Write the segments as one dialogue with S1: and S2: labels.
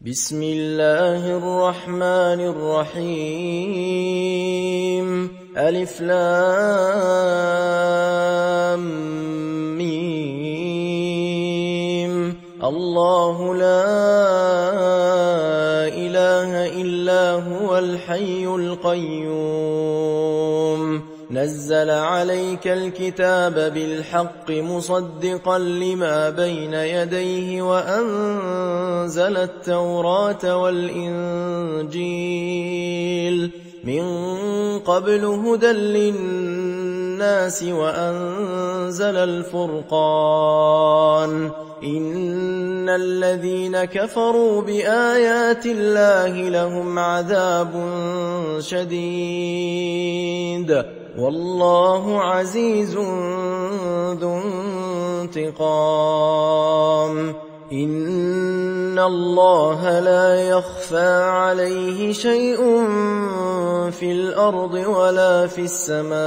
S1: بسم الله الرحمن الرحيم ألف لام ميم الله لا إله إلا هو الحي القيوم نزل عليك الكتاب بالحق مصدقا لما بين يديه وأنزل التوراة والإنجيل من قبل هدى للناس وأنزل الفرقان إن الذين كفروا بآيات الله لهم عذاب شديد والله عزيز ذو انتقام إن الله لا يخفى عليه شيء في الأرض ولا في السماء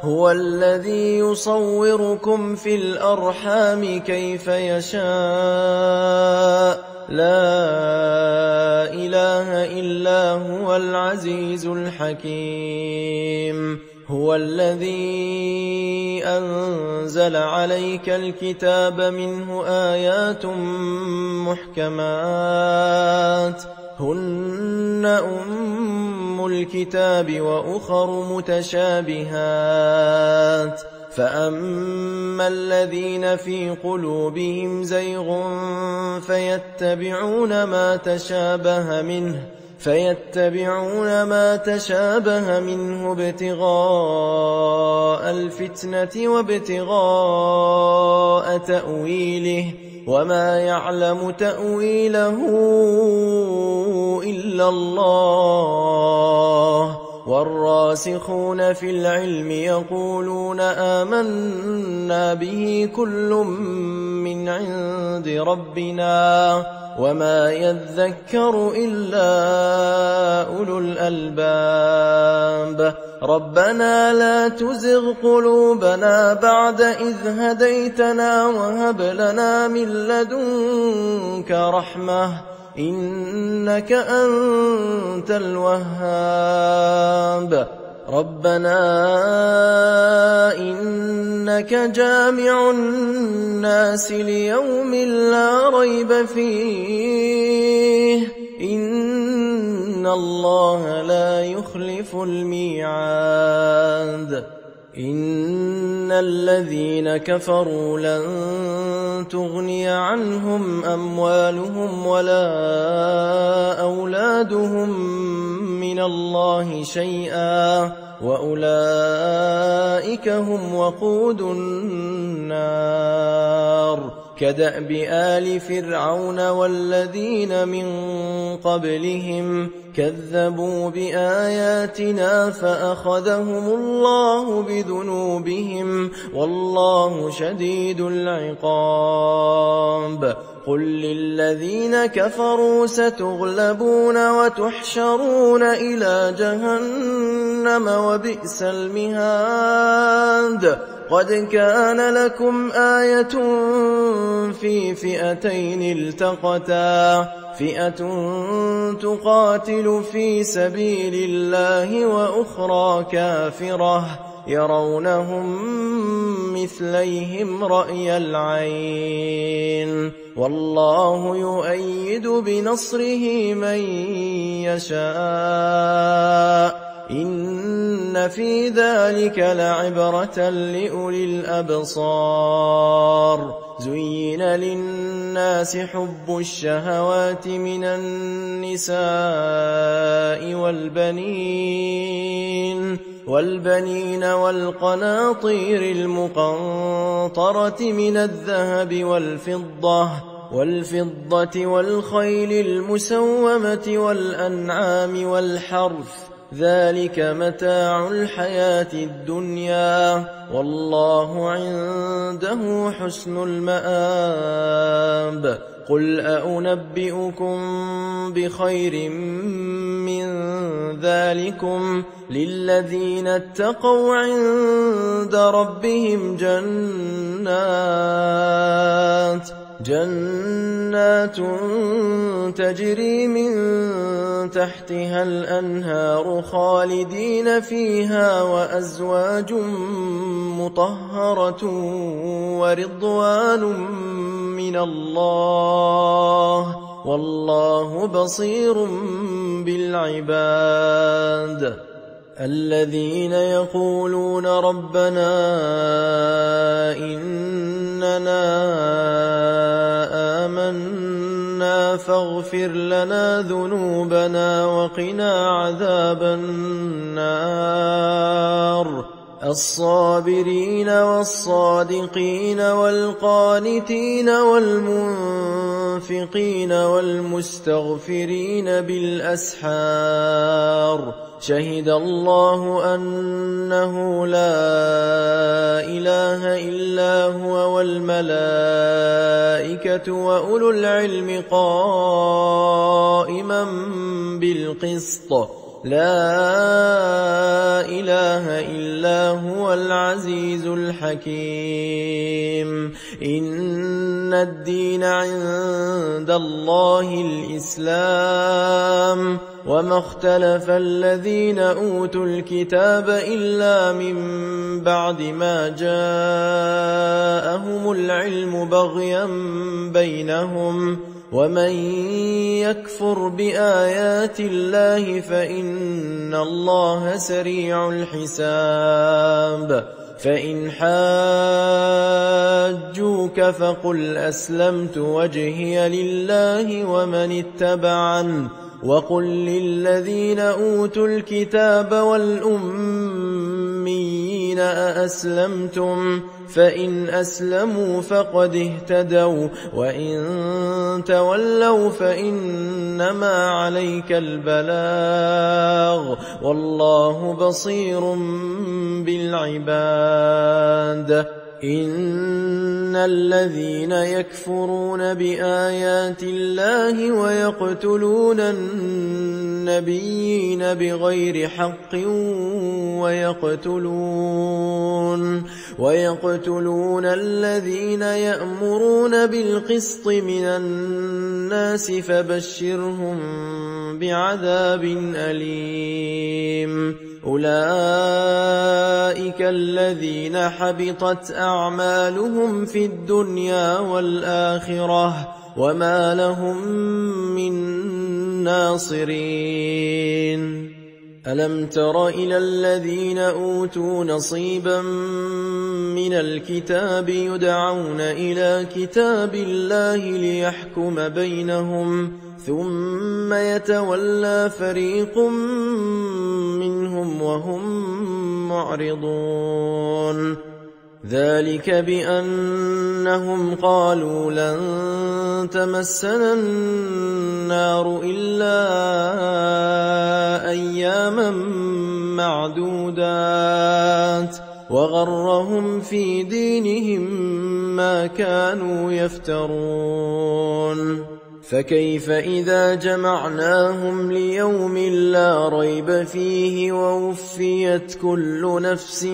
S1: هو الذي يصوركم في الأرحام كيف يشاء لا إله إلا هو العزيز الحكيم هو الذي أنزل عليك الكتاب منه آيات محكمات هن أم الكتاب وأخر متشابهات فأما الذين في قلوبهم زيغ فيتبعون ما تشابه منه ابتغاء الفتنة وابتغاء تأويله وما يعلم تأويله إلا الله والراسخون في العلم يقولون آمنا به كل من عند ربنا وما يذكر إلا أولو الألباب ربنا لا تزغ قلوبنا بعد إذ هديتنا وهب لنا من لدنك رحمة إنك أنت الوهاب ربنا إنك جامع الناس ليوم لا ريب فيه إن الله لا يخلف الميعاد إن الذين كفروا لن تغني عنهم أموالهم ولا أولادهم من الله شيئا وأولئك هم وقود النار كدأب آل فرعون والذين من قبلهم كذبوا بآياتنا فأخذهم الله بذنوبهم والله شديد العقاب قل للذين كفروا ستغلبون وتحشرون إلى جهنم وبئس المهاد قد كان لكم آية في فئتين التقتا فئة تقاتل في سبيل الله وأخرى كافرة يرونهم مثليهم رأي العين والله يؤيد بنصره من يشاء إن في ذلك لعبرة لأولي الأبصار زين للناس حب الشهوات من النساء والبنين والقناطير المقنطرة من الذهب والفضة والخيل المسومة والأنعام والحرث ذلك متاع الحياة الدنيا والله عنده حسن المآب قل أنبئكم بخير من ذلكم للذين اتقوا جنات تجري من تحتها الأنهار خالدين فيها وأزواج مطهرة ورضوان من الله والله بصير بالعباد الذين يقولون ربنا إننا آمنا فاغفر لنا ذنوبنا وقنا عذاب النار الصابرين والصادقين والقانتين والمنفقين والمستغفرين بالأسحار شهد الله أنه لا إله إلا هو والملائكة وأولو العلم قائما بالقسط لا إله إلا هو العزيز الحكيم إن الدين عند الله الإسلام وما اختلف الذين أوتوا الكتاب إلا من بعد ما جاءهم العلم بغيا بينهم ومن يكفر بآيات الله فإن الله سريع الحساب فإن حاجوك فقل أسلمت وجهي لله ومن اتبعن وقل للذين أوتوا الكتاب والأميين أأسلمتم فإن أسلموا فقد اهتدوا وإن تولوا فإنما عليك البلاغ والله بصير بالعباد إن الذين يكفرون بآيات الله ويقتلون النبيين بغير حق ويقتلون الذين يأمرون بالقسط من الناس فبشرهم بعذاب أليم أولئك الذين حبطت أعمالهم في الدنيا والآخرة وما لهم من ناصرين ألم تر إلى الذين أوتوا نصيبا من الكتاب يدعون إلى كتاب الله ليحكم بينهم ثم يتولى فريق منهم وهم معرضون ذلك بأنهم قالوا لن تمسنا النار إلا أياما معدودات وغرهم في دينهم ما كانوا يفترون فكيف إذا جمعناهم ليوم لا ريب فيه ووفيت كل نفس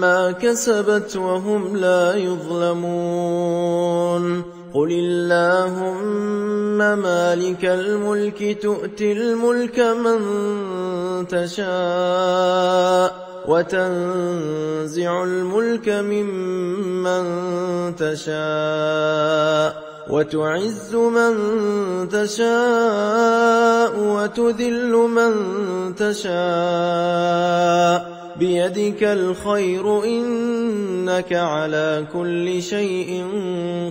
S1: ما كسبت وهم لا يظلمون قل اللهم مالك الملك تؤتي الملك من تشاء وتنزع الملك ممن تشاء وتعز من تشاء وتذل من تشاء بيدك الخير إنك على كل شيء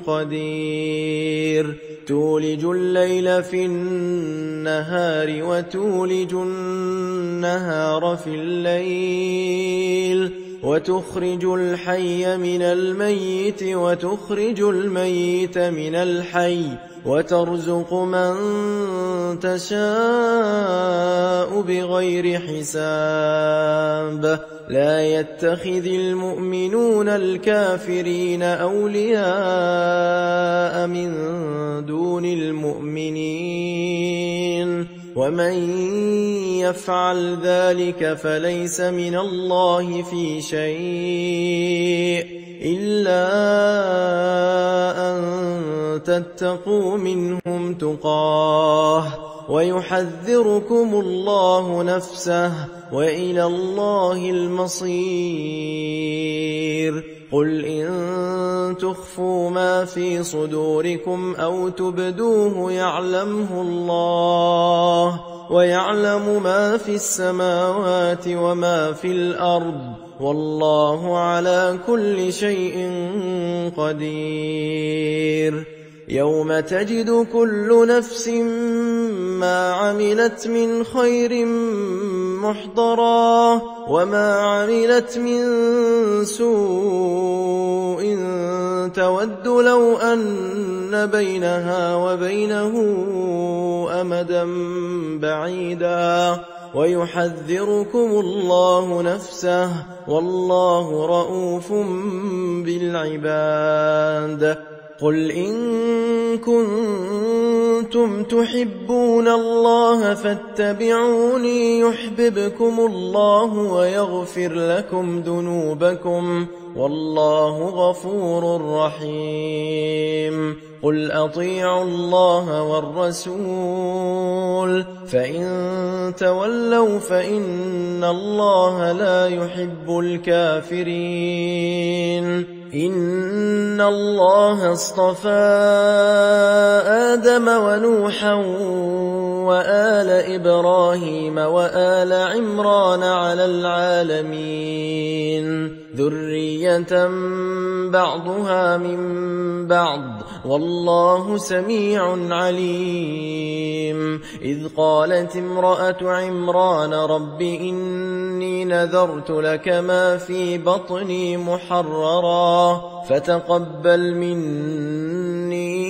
S1: قدير تولج الليل في النهار وتولج النهار في الليل وتخرج الحي من الميت وتخرج الميت من الحي وترزق من تشاء بغير حساب لا يتخذ المؤمنون الكافرين أولياء من دون المؤمنين ومن يفعل ذلك فليس من الله في شيء إلا أن تتقوا منهم تقاه ويحذركم الله نفسه وإلى الله المصير. قل إن تخفوا ما في صدوركم أو تبدوه يعلمه الله ويعلم ما في السماوات وما في الأرض والله على كل شيء قدير. يوم تجد كل نفس ما عملت من خير محضرا وما عملت من سوء تود لو أن بينها وبينه أمدا بعيدا ويحذركم الله نفسه والله رءوف بالعباد. قل إن كنتم تحبون الله فاتبعوني يحببكم الله ويغفر لكم ذنوبكم والله غفور رحيم. قل أطيعوا الله والرسول فإن تولوا فإن الله لا يحب الكافرين. إن الله اصطفى آدم ونوحا وآل إبراهيم وآل عمران على العالمين ذرية بعضها من بعض والله سميع عليم. إذ قالت امرأة عمران رب إني نذرت لك ما في بطني محررا فتقبل مني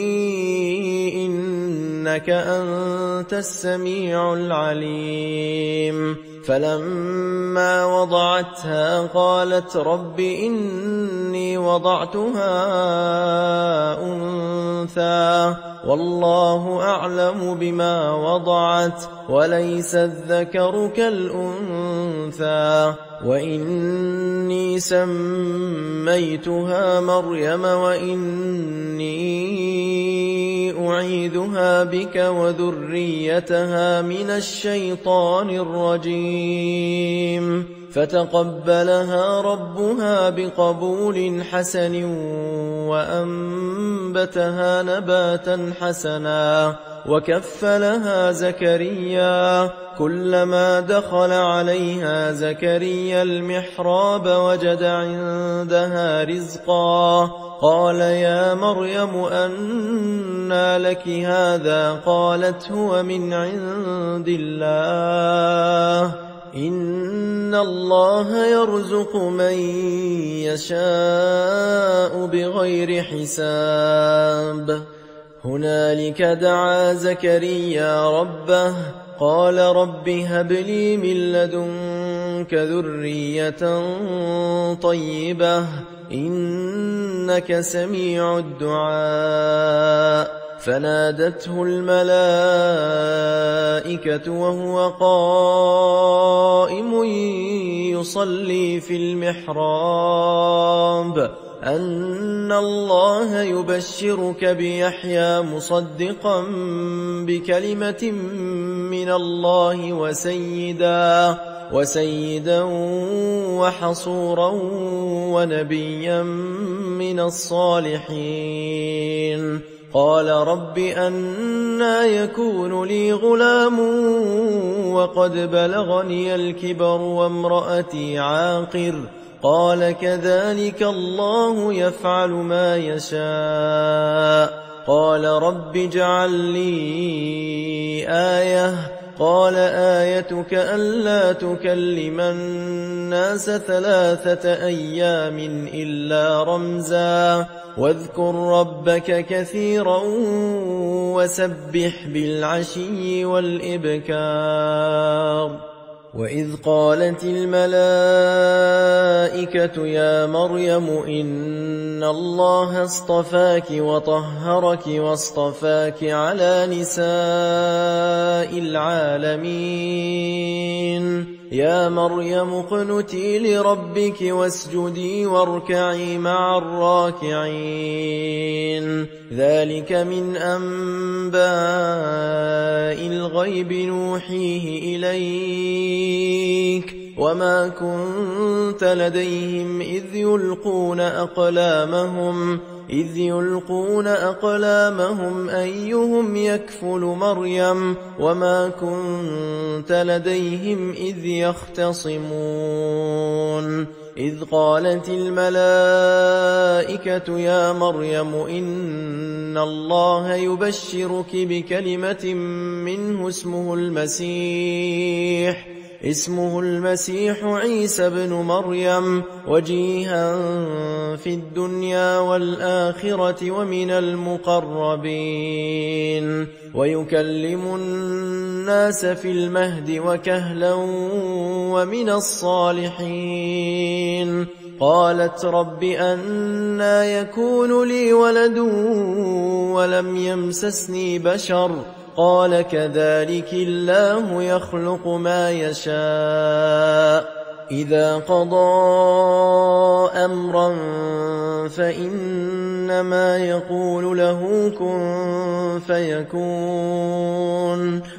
S1: إنك أنت السميع العليم. فلما وضعتها قالت رب إني وضعتها أنثى والله أعلم بما وضعت وليس الذكر كالأنثى وإني سميتها مريم وإني أعيذها بك وذريتها من الشيطان الرجيم. فتقبلها ربها بقبول حسن وأنبتها نباتا حسنا وكفلها زكريا. كلما دخل عليها زكريا المحراب وجد عندها رزقا قال يا مريم أنى لك هذا قالت هو من عند الله إن الله يرزق من يشاء بغير حساب. هنالك دعا زكريا ربه قال رب هب لي من لدنك ذرية طيبة إنك سميع الدعاء. فنادته الملائكة وهو قائم يصلي في المحراب أن الله يبشرك بيحيى مصدقا بكلمة من الله وسيدا وحصورا ونبيا من الصالحين. قال رب أنى يكون لي غلام وقد بلغني الكبر وامرأتي عاقر قال كذلك الله يفعل ما يشاء. قال رب اجعل لي آية قال آيتك ألا تكلم الناس 3 أيام إلا رمزا واذكر ربك كثيرا وسبح بالعشي والإبكار. وإذ قالت الملائكة يا مريم إن الله اصطفاك وطهرك واصطفاك على نساء العالمين يا مريم اقنتي لربك واسجدي واركعي مع الراكعين ذلك من أنباء الغيب نوحيه إليك وما كنت لديهم إذ يلقون أقلامهم أيهم يكفل مريم وما كنت لديهم إذ يختصمون إذ قالت الملائكة يا مريم إن الله يبشرك بكلمة منه اسمه المسيح عيسى بن مريم وجيها في الدنيا والآخرة ومن المقربين ويكلم الناس في المهد وكهلا ومن الصالحين قالت رب أنى يكون لي ولد ولم يمسسني بشر قال كذلك الله يخلق ما يشاء إذا قضى أمرا فإنما يقول له كن فيكون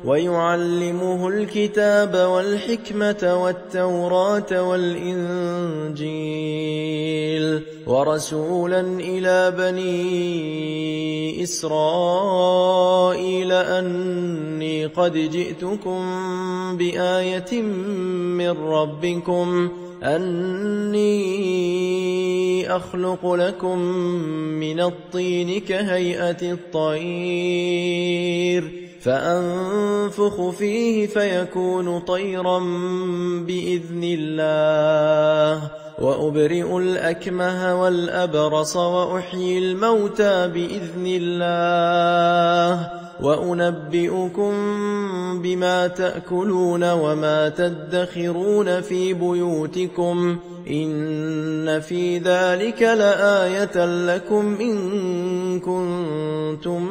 S1: ويعلمه الكتاب والحكمة والتوراة والإنجيل ورسولا إلى بني إسرائيل أني قد جئتكم بآية من ربكم أني أخلق لكم من الطين كهيئة الطير فأنفخ فيه فيكون طيرا بإذن الله وأبرئ الأكمه والأبرص وأحيي الموتى بإذن الله وأنبئكم بما تأكلون وما تدخرون في بيوتكم إن في ذلك لآية لكم إن كنتم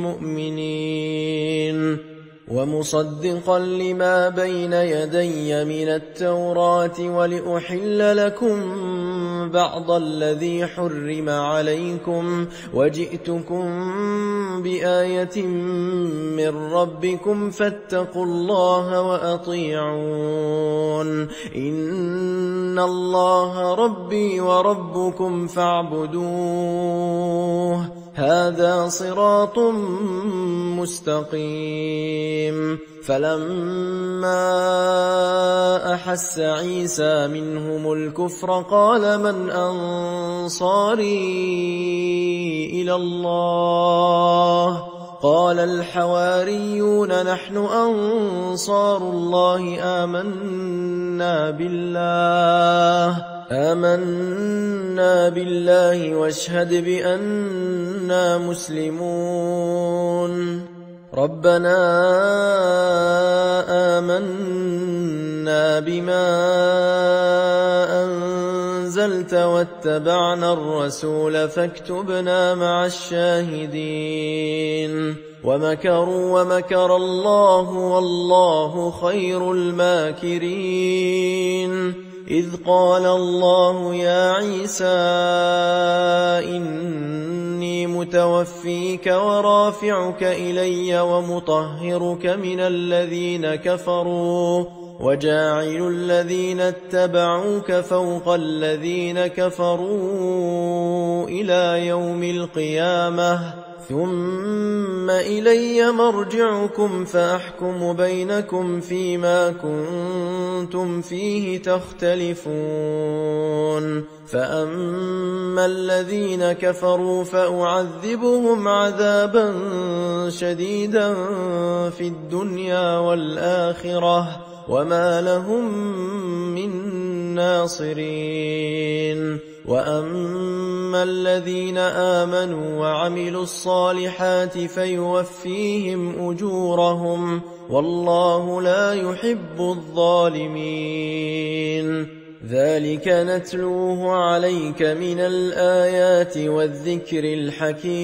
S1: مؤمنين ومصدقا لما بين يدي من التوراة ولأحل لكم بعض الذي حرم عليكم وجئتكم بآية من ربكم فاتقوا الله وأطيعون إن الله ربي وربكم فاعبدوه هذا صراط مستقيم فلما أحس عيسى منهم الكفر قال من أنصاري إلى الله قال الحواريون نحن أنصار الله آمنا بالله واشهد بأننا مسلمون ربنا آمنا بما أنزلت واتبعنا الرسول فاكتبنا مع الشاهدين ومكروا ومكر الله والله خير الماكرين إذ قال الله يا عيسى إني متوفيك ورافعك إلي ومطهرك من الذين كفروا وجاعل الذين اتبعوك فوق الذين كفروا إلى يوم القيامة ثم إلي مرجعكم فأحكم بينكم فيما كنتم فيه تختلفون فأما الذين كفروا فأعذبهم عذابا شديدا في الدنيا والآخرة وما لهم من ناصرين وأما الذين آمنوا وعملوا الصالحات فيوفيهم أجورهم والله لا يحب الظالمين ذلك نتلوه عليك من الآيات والذكر الحكيم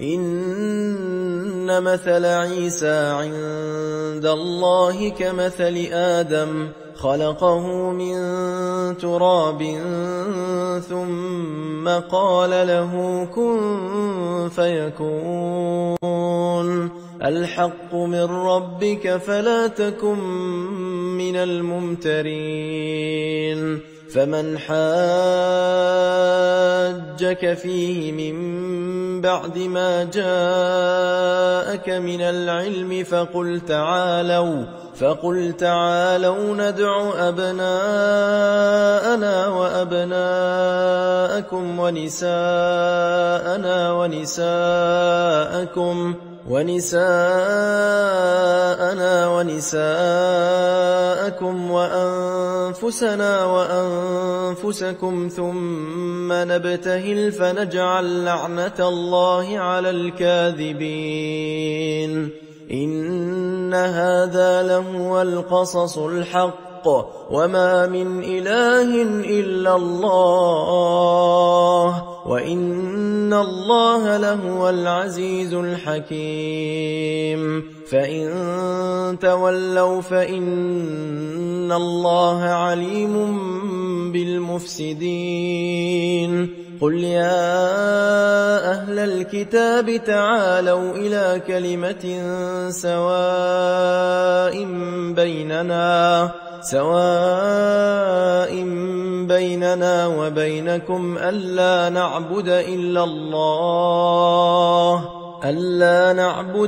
S1: إن إن مثل عيسى عند الله كمثل آدم خلقه من تراب ثم قال له كن فيكون الحق من ربك فلا تكن من الممترين فمن حاجك فيه من بعد ما جاءك من العلم فقل تعالوا ندع أبناءنا وأبناءكم ونساءنا ونساءكم وأنفسنا وأنفسكم ثم نبتهل فنجعل لعنة الله على الكاذبين إن هذا لهو القصص الحق وما من إله إلا الله وإن الله لهو العزيز الحكيم فإن تولوا فإن الله عليم بالمفسدين قل يا أهل الكتاب تعالوا إلى كلمة سواء بيننا وبينكم ألا نعبد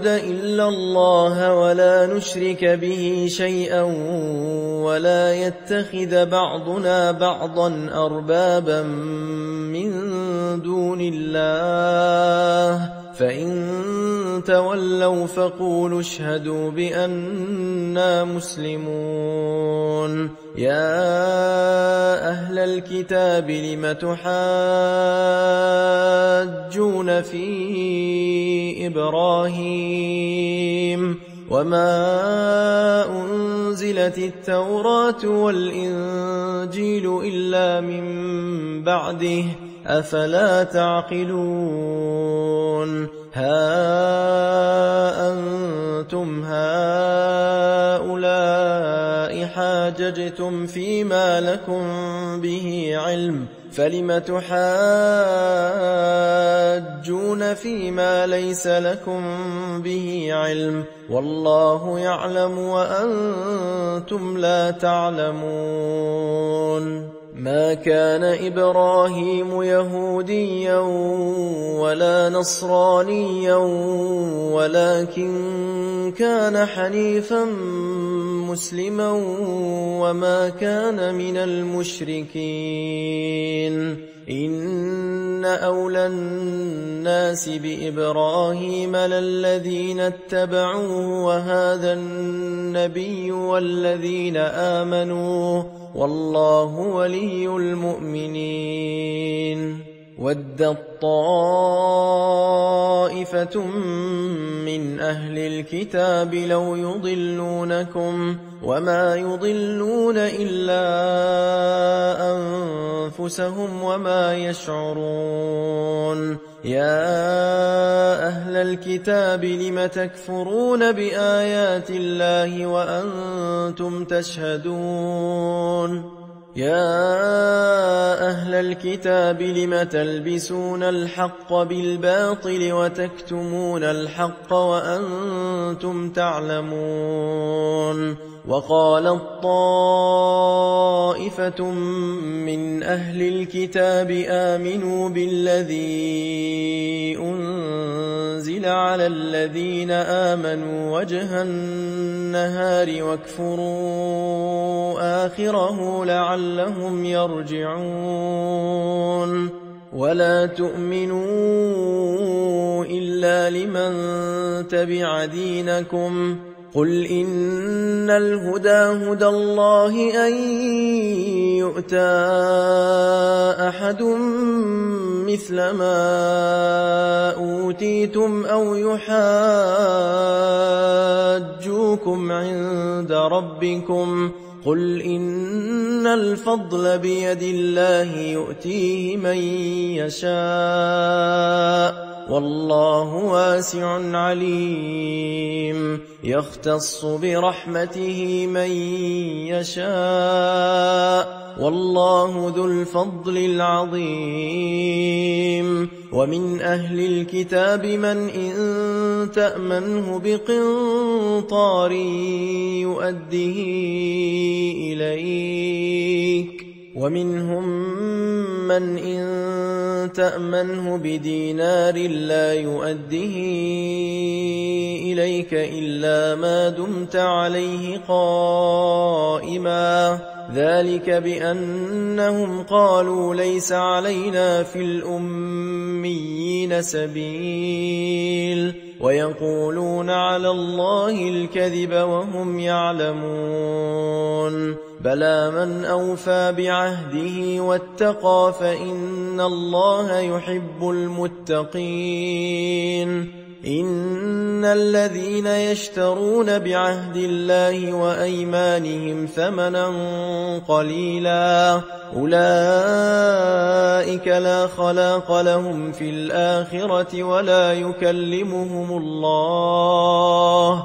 S1: إلا الله ولا نشرك به شيئا ولا يتخذ بعضنا بعضا أربابا من دون الله فإن تولوا فقولوا اشهدوا بأننا مسلمون يا أهل الكتاب لم تحاجون في إبراهيم وما أنزلت التوراة والإنجيل إلا من بعده أفلا تعقلون ها أنتم هؤلاء حاججتم فيما لكم به علم فلم تحاجون فيما ليس لكم به علم والله يعلم وأنتم لا تعلمون ما كان إبراهيم يهوديا ولا نصرانيا ولكن كان حنيفا مسلما وما كان من المشركين إن أولى الناس بإبراهيم للذين اتبعوه وهذا النبي والذين آمنوا والله ولي المؤمنين ودت طائفة من أهل الكتاب لو يضلونكم وما يضلون إلا أنفسهم وما يشعرون يا أهل الكتاب لم تكفرون بآيات الله وأنتم تشهدون يا أهل الكتاب لم تلبسون الحق بالباطل وتكتمون الحق وأنتم تعلمون وقالت طائفة من أهل الكتاب آمنوا بالذي أنزل على الذين آمنوا وجه النهار واكفروا آخره لعلهم يرجعون ولا تؤمنوا إلا لمن تبع دينكم قل إن الهدى هدى الله أن يؤتى أحد مثل ما أوتيتم أو يحاجوكم عند ربكم قل إن الفضل بيد الله يؤتيه من يشاء والله واسع عليم يختص برحمته من يشاء والله ذو الفضل العظيم ومن أهل الكتاب من إن تأمنه بقنطار يؤده إليك ومنهم من إن تأمنه بدينار لا يؤده إليك إلا ما دمت عليه قائما ذلك بأنهم قالوا ليس علينا في الأميين سبيل ويقولون على الله الكذب وهم يعلمون بلى من أوفى بعهده واتقى فإن الله يحب المتقين إن الذين يشترون بعهد الله وأيمانهم ثمنا قليلا أولئك لا خلاق لهم في الآخرة ولا يكلمهم الله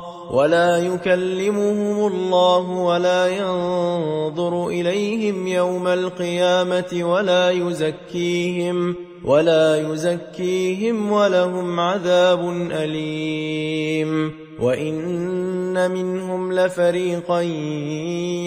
S1: ولا ينظر إليهم يوم القيامة ولا يزكيهم ولهم عذاب أليم وإن منهم لفريقا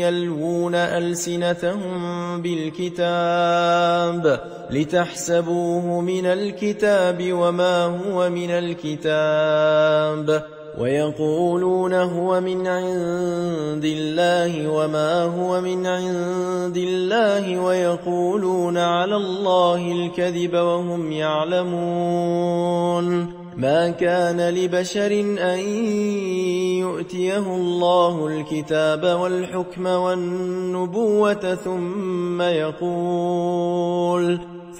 S1: يلوون ألسنتهم بالكتاب لتحسبوه من الكتاب وما هو من الكتاب ويقولون هو من عند الله وما هو من عند الله ويقولون على الله الكذب وهم يعلمون ما كان لبشر أن يؤتيه الله الكتاب والحكم والنبوة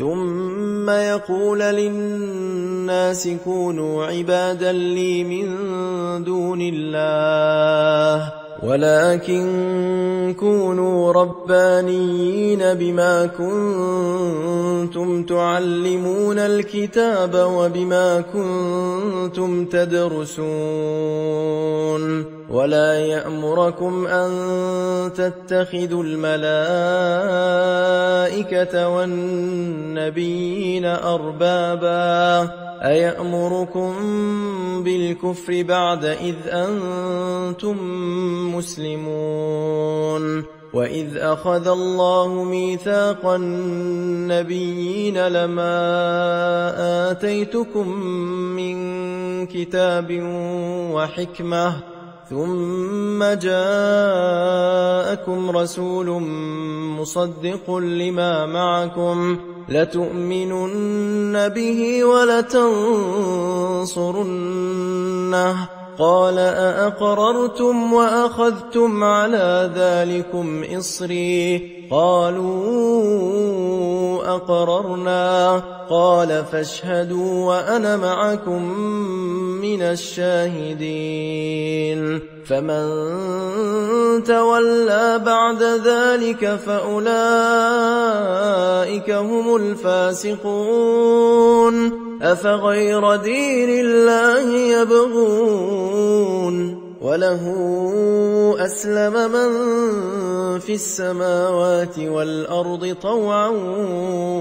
S1: ثم يقول للناس كونوا عبادا لي من دون الله ولكن كونوا ربانيين بما كنتم تعلمون الكتاب وبما كنتم تدرسون ولا يأمركم أن تتخذوا الملائكة والنبيين أربابا أيأمركم بالكفر بعد إذ أنتم مسلمون وإذ أخذ الله ميثاق النبيين لما آتيتكم من كتاب وحكمة ثم جاءكم رسول مصدق لما معكم لتؤمنن به ولتنصرنه قال أأقررتم وأخذتم على ذلكم إصري قالوا أقررنا قال فاشهدوا وأنا معكم من الشاهدين فمن تولى بعد ذلك فأولئك هم الفاسقون أفغير دين الله يبغون وله أسلم من في السماوات والأرض طوعا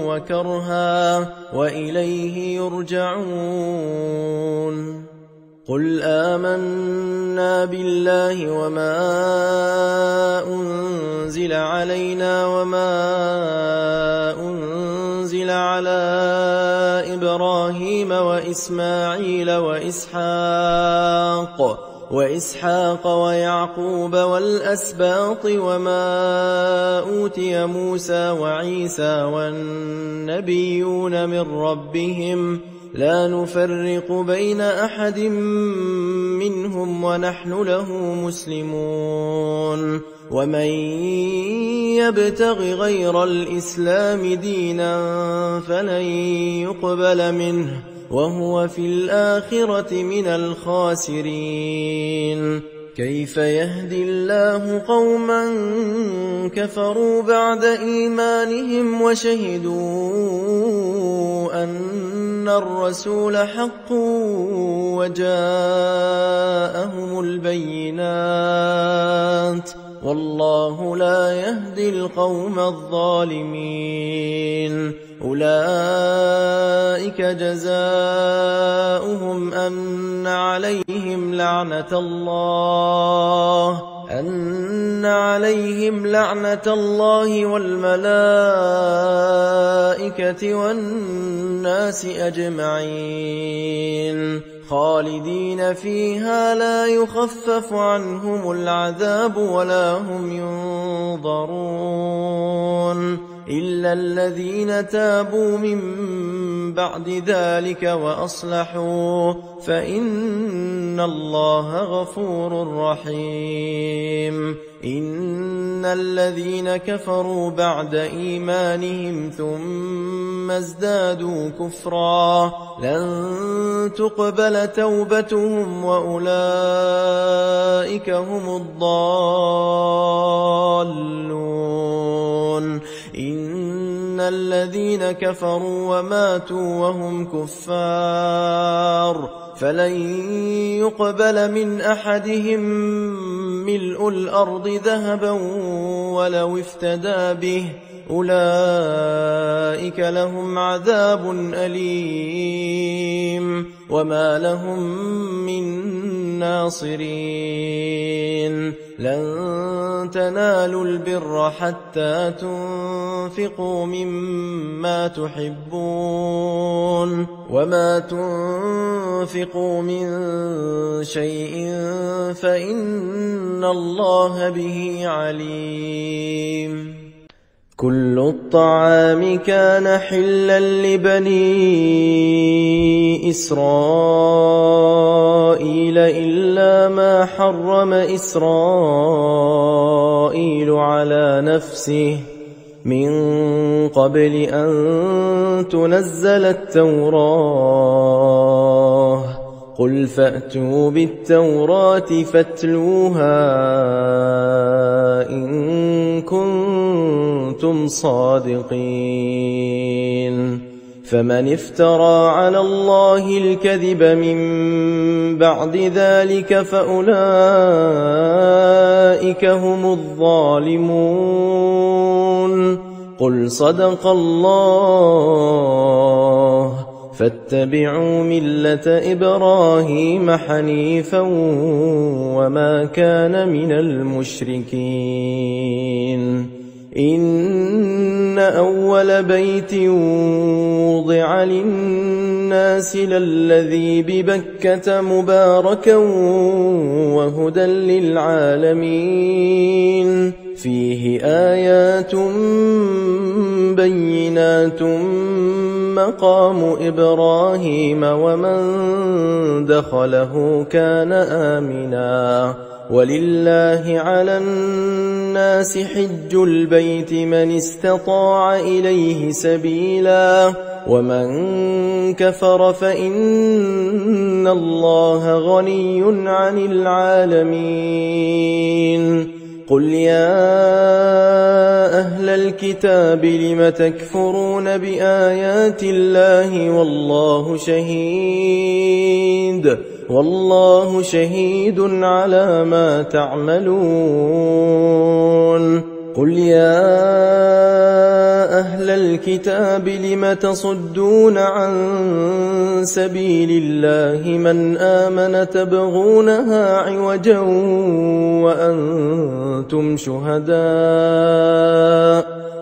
S1: وكرها وإليه يرجعون قل آمنا بالله وما أنزل علينا وما أنزل على إبراهيم وإسماعيل وإسحاق ويعقوب والأسباط وما أوتي موسى وعيسى والنبيون من ربهم لا نفرق بين أحد منهم ونحن له مسلمون ومن يبتغ غير الإسلام دينا فلن يقبل منه وهو في الآخرة من الخاسرين كيف يهدي الله قوما كفروا بعد إيمانهم وشهدوا أن الرسول حق وجاءهم البينات والله لا يهدي القوم الظالمين أولئك جزاؤهم أن عليهم لعنة الله والملائكة والناس أجمعين خالدين فيها لا يخفف عنهم العذاب ولا هم ينظرون إلا الذين تابوا من بعد ذلك وأصلحوا فإن الله غفور رحيم إن الذين كفروا بعد إيمانهم ثم ازدادوا كفرا لن تقبل توبتهم وأولئك هم الضالون إن الذين كفروا وماتوا وهم كفار فلن يقبل من أحدهم ملء الأرض ذهبا ولو افتدى به أولئك لهم عذاب أليم وما لهم من ناصرين لن تنالوا البر حتى تنفقوا مما تحبون وما تنفقوا من شيء فإن الله به عليم كل الطعام كان حلا لبني إسرائيل إلا ما حرم إسرائيل على نفسه من قبل أن تنزل التوراة قل فأتوا بالتوراة فاتلوها إن كنتم صادقين فمن افترى على الله الكذب من بعد ذلك فأولئك هم الظالمون قل صدق الله فاتبعوا ملة إبراهيم حنيفا وما كان من المشركين إن أول بيت وضع للناس للذي ببكة مباركا وهدى للعالمين فيه آيات بينات مقام إبراهيم ومن دخله كان آمنا ولله على الناس حج البيت من استطاع إليه سبيلا ومن كفر فإن الله غني عن العالمين قل يا أهل الكتاب لم تكفرون بآيات الله والله شهيد على ما تعملون قل يا أهل الكتاب لم تصدون عن سبيل الله من آمن تبغونها عوجا وأنتم شهداء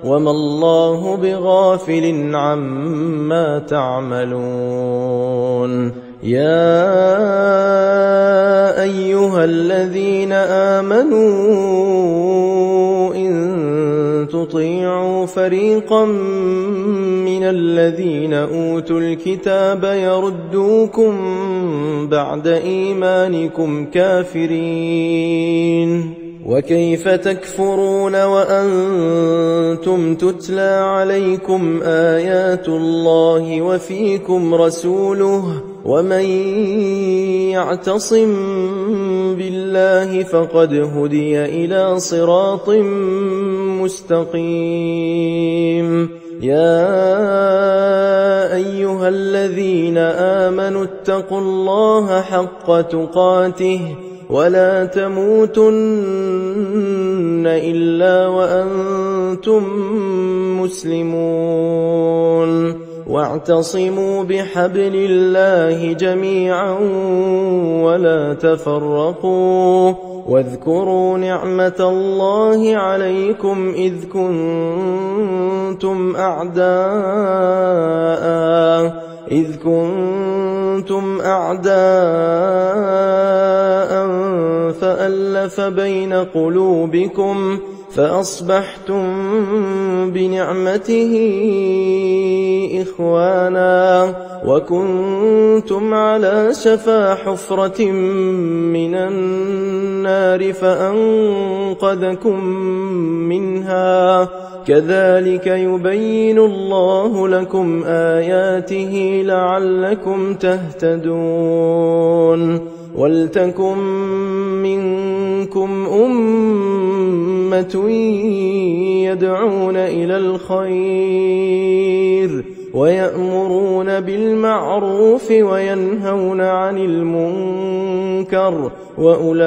S1: وما الله بغافل عما تعملون يا أيها الذين آمنوا إن تطيعوا فريقا من الذين أوتوا الكتاب يردوكم بعد إيمانكم كافرين وكيف تكفرون وأنتم تتلى عليكم آيات الله وفيكم رسوله ومن يعتصم بالله الله فقد هدي إلى صراط مستقيم. يا أيها الذين آمنوا اتقوا الله حق تقاته ولا تموتن إلا وأنتم مسلمون. واعتصموا بحبل الله جميعا ولا تفرقوا. واذكروا نعمة الله عليكم إذ كنتم أعداء فألف بين قلوبكم فأصبحتم بنعمته إخوانا وكنتم على شفا حفرة من النار فأنقذكم منها. كذلك يبين الله لكم آياته لعلكم تهتدون. ولتكن منكم أمة يدعون إلى الخير ويأمرون بالمعروف وينهون عن المنكر وأولئك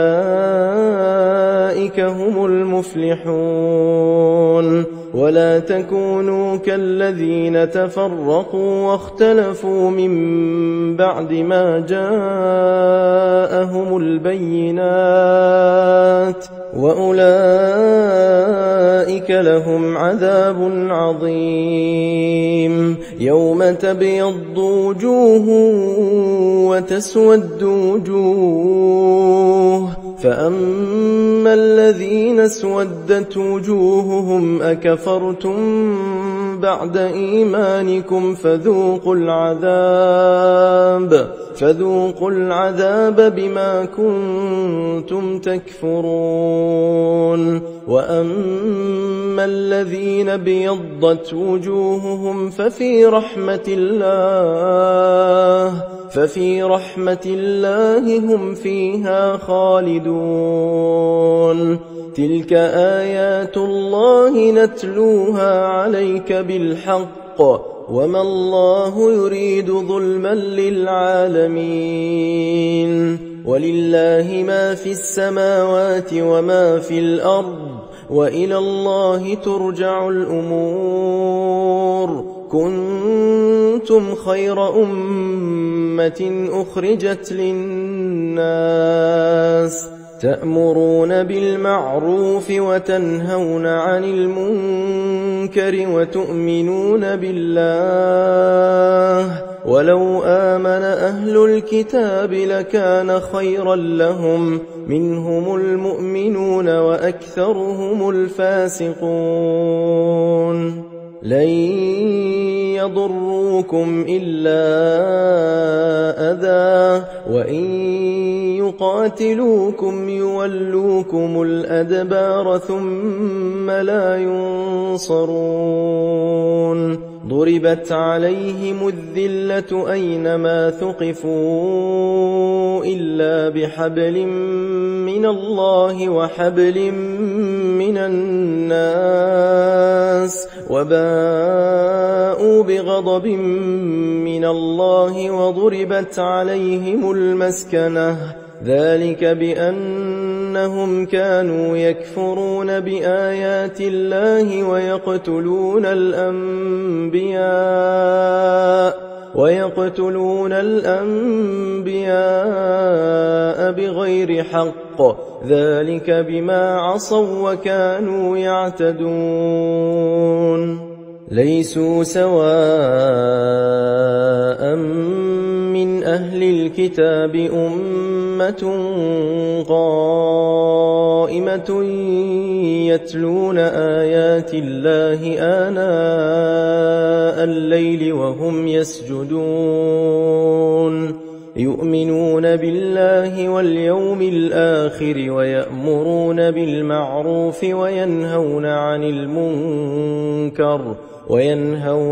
S1: هم المفلحون. ولا تكونوا كالذين تفرقوا واختلفوا من بعد ما جاءهم البينات وأولئك لهم عذاب عظيم. يوم تبيض وجوه وتسود وجوه فأما الذين اسودت وجوههم أكفرتم بعد إيمانكم فذوقوا العذاب بما كنتم تكفرون. وأما الذين بيضت وجوههم ففي رحمة الله هم فيها خالدون. تلك آيات الله نتلوها عليك بالحق وما الله يريد ظلما للعالمين. ولله ما في السماوات وما في الأرض وإلى الله ترجع الأمور. كنتم خير أمة أخرجت للناس تأمرون بالمعروف وتنهون عن المنكر وتؤمنون بالله. ولو آمن أهل الكتاب لكان خيرا لهم منهم المؤمنون وأكثرهم الفاسقون. لن يضروكم إلا أذى وإن يقاتلوكم يولوكم الأدبار ثم لا ينصرون. ضربت عليهم الذلة أينما ثقفوا إلا بحبل من الله وحبل من الناس وباءوا بغضب من الله وضربت عليهم المسكنة. ذلك بأنهم كانوا يكفرون بآيات الله ويقتلون الأنبياء بغير حق. ذلك بما عصوا وكانوا يعتدون. ليسوا سواء من أهل الكتاب أمة قائمة يتلون آيات الله آناء الليل وهم يسجدون. يؤمنون بالله واليوم الآخر ويأمرون بالمعروف وينهون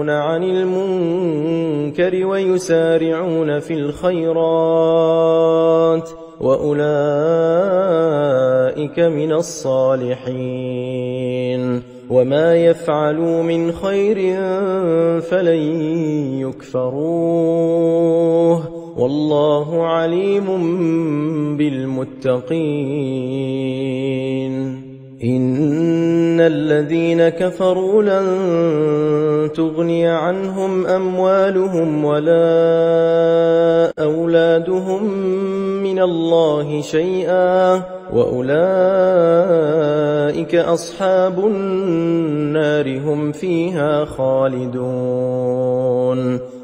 S1: عن المنكر ويسارعون في الخيرات وأولئك أولئك من الصالحين وما يفعلوا من خير فلن يكفروه والله عليم بالمتقين إن الذين كفروا لن تغني عنهم أموالهم ولا أولادهم من الله شيئا وأولئك أصحاب النار هم فيها خالدون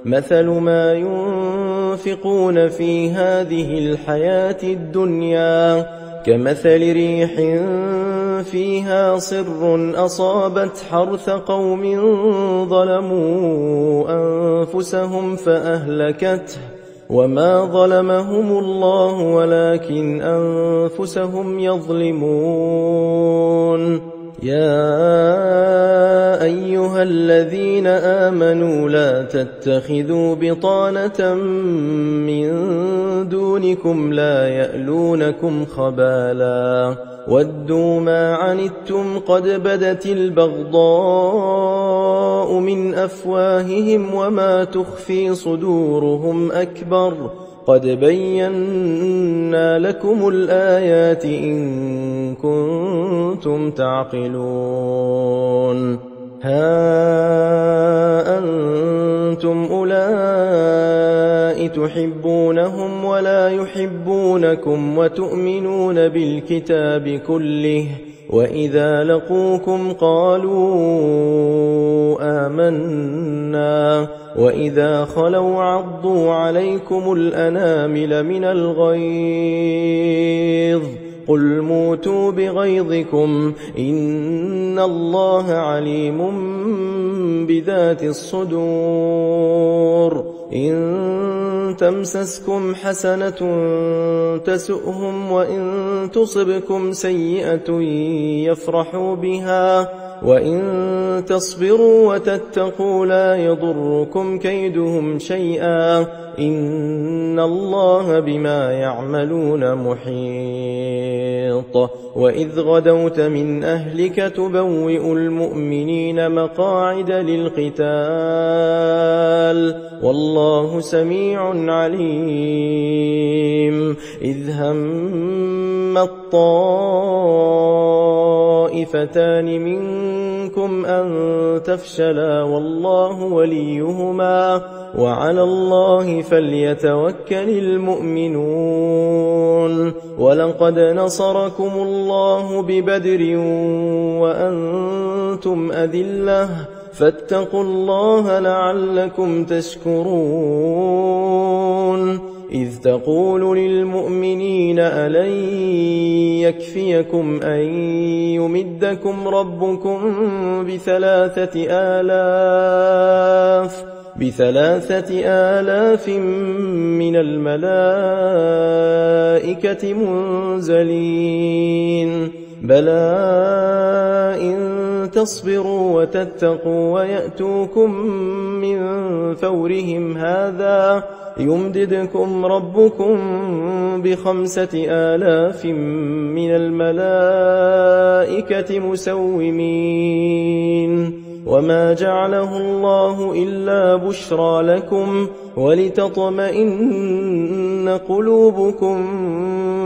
S1: مثل ما ينفقون في هذه الحياة الدنيا كمثل ريح فيها صر أصابت حرث قوم ظلموا أنفسهم فأهلكته وما ظلمهم الله ولكن أنفسهم يظلمون يا أيها الذين آمنوا لا تتخذوا بطانة من دونكم لا يألونكم خبالا ودوا ما عنتم قد بدت البغضاء من أفواههم وما تخفي صدورهم أكبر قد بينا لكم الآيات إن كنتم تعقلون ها أنتم أولئك تحبونهم ولا يحبونكم وتؤمنون بالكتاب كله وإذا لقوكم قالوا آمنا وإذا خلوا عضوا عليكم الأنامل من الغيظ قل موتوا بغيظكم إن الله عليم بذات الصدور إن تمسسكم حسنة تسؤهم وإن تصبكم سيئة يفرحوا بها وإن تصبروا وتتقوا لا يضركم كيدهم شيئا إن الله بما يعملون محيط وإذ غدوت من أهلك تبوئ المؤمنين مقاعد للقتال والله سميع عليم إذ هم الطائفتان منكم أن تفشلا والله وليهما وعلى الله فليتوكل المؤمنون ولقد نصركم الله ببدر وأنتم أذلة فاتقوا الله لعلكم تشكرون إذ تقول للمؤمنين ألن يكفيكم أن يمدكم ربكم بثلاثة آلاف من الملائكة منزلين بلى إن تصبروا وتتقوا ويأتوكم من فورهم هذا يمددكم ربكم ب5,000 من الملائكة مسومين وما جعله الله إلا بشرى لكم ولتطمئن قلوبكم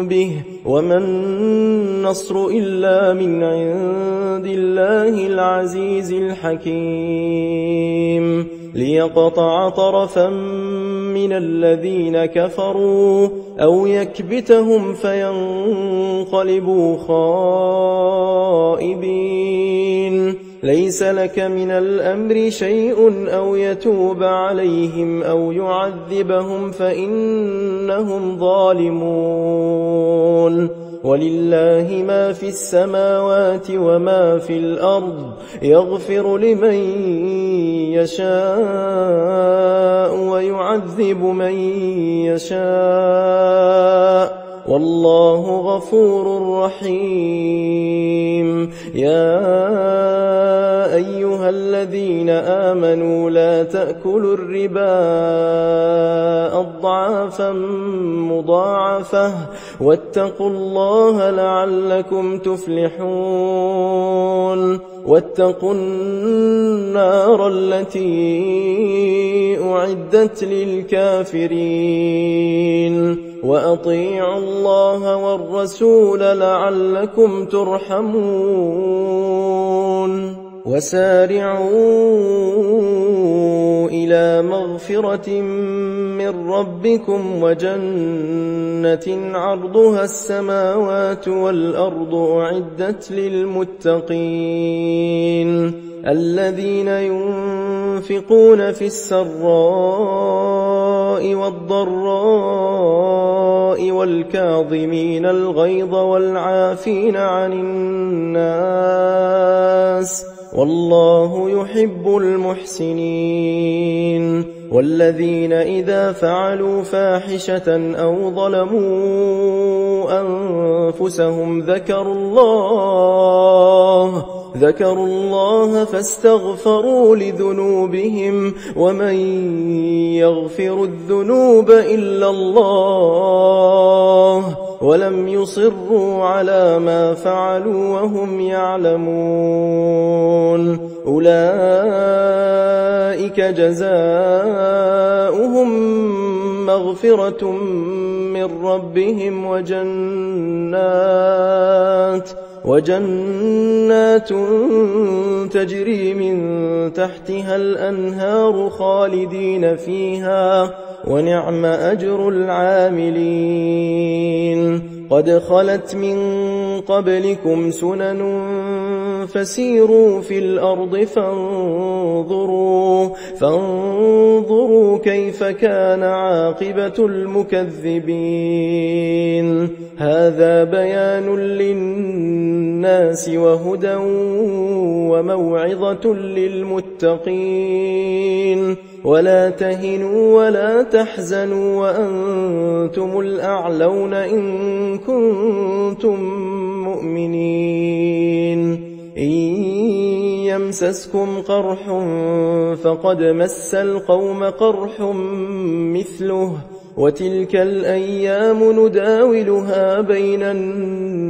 S1: به وما النصر إلا من عند الله العزيز الحكيم ليقطع طرفا من الذين كفروا أو يكبتهم فينقلبوا خائبين ليس لك من الأمر شيء أو يتوب عليهم أو يعذبهم فإنهم ظالمون ولله ما في السماوات وما في الأرض يغفر لمن يشاء ويعذب من يشاء والله غفور رحيم. يا أيها الذين آمنوا لا تأكلوا الربا أضعافا مضاعفة واتقوا الله لعلكم تفلحون. واتقوا النار التي أعدت للكافرين وأطيعوا الله والرسول لعلكم ترحمون. وسارعوا إلى مغفرة من ربكم وجنة عرضها السماوات والأرض أعدت للمتقين الذين ينفقون في السراء والضراء والكاظمين الغيظ والعافين عن الناس والله يحب المحسنين. والذين إذا فعلوا فاحشة أو ظلموا أنفسهم ذكروا الله فاستغفروا لذنوبهم ومن يغفر الذنوب إلا الله ولم يصروا على ما فعلوا وهم يعلمون. أولئك جزاؤهم مغفرة من ربهم وجنات تجري من تحتها الأنهار خالدين فيها ونعم أجر العاملين. قد خلت من قبلكم سنن فسيروا في الأرض فانظروا كيف كان عاقبة المكذبين. هذا بيان للناس وهدى وموعظة للمتقين. ولا تهنوا ولا تحزنوا وأنتم الأعلون إن كنتم مؤمنين. إن يمسسكم قرح فقد مس القوم قرح مثله وتلك الأيام نداولها بين